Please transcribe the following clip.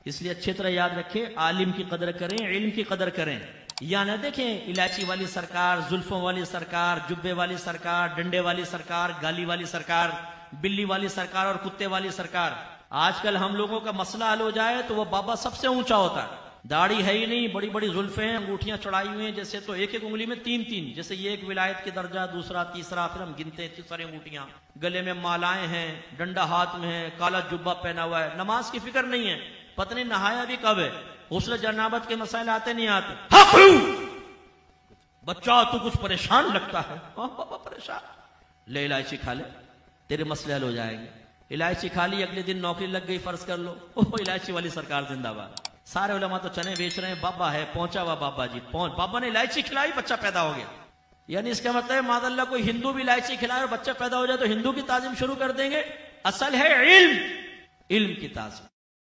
इसलिए अच्छी तरह याद रखें, आलिम की कदर करें, इल्म की कदर करें। या ना देखें इलायची वाली सरकार, जुल्फों वाली सरकार, जुब्बे वाली सरकार, डंडे वाली सरकार, गाली वाली सरकार, बिल्ली वाली सरकार और कुत्ते वाली सरकार। आजकल हम लोगों का मसला हल हो जाए तो वो बाबा सबसे ऊंचा होता है। दाढ़ी है ही नहीं, बड़ी बड़ी जुल्फे हैं, अंगूठियां चढ़ाई हुई हैं जैसे, तो एक एक उंगली में तीन तीन, जैसे ये एक विलायत के दर्जा, दूसरा, तीसरा, फिर हम गिनते हैं तीसरी अंगूठियां, गले में मालाएं हैं, डंडा हाथ में है, काला जुब्बा पहना हुआ है, नमाज की फिक्र नहीं है, पत्नी नहाया भी कब है, गुस्ल जनाबत के मसाइल आते नहीं आते। बच्चा तू कुछ परेशान लगता है। बाबा परेशान, ले इलायची खा ले, तेरे मसले हल हो जाएंगे। इलायची खा ली, अगले दिन नौकरी लग गई, फर्ज कर लो, ओह इलायची वाली सरकार जिंदाबाद। सारे उलमा तो चने बेच रहे हैं, बाबा है पहुंचा हुआ, बाबा जी पहुंच, बाबा ने इलायची खिलाई, बच्चा पैदा हो गया। यानी इसका मतलब है मादल्ला कोई हिंदू भी इलायची खिलाए और बच्चा पैदा हो जाए तो हिंदू की ताजीम शुरू कर देंगे। असल है इल्म, इल्म की ताजीम।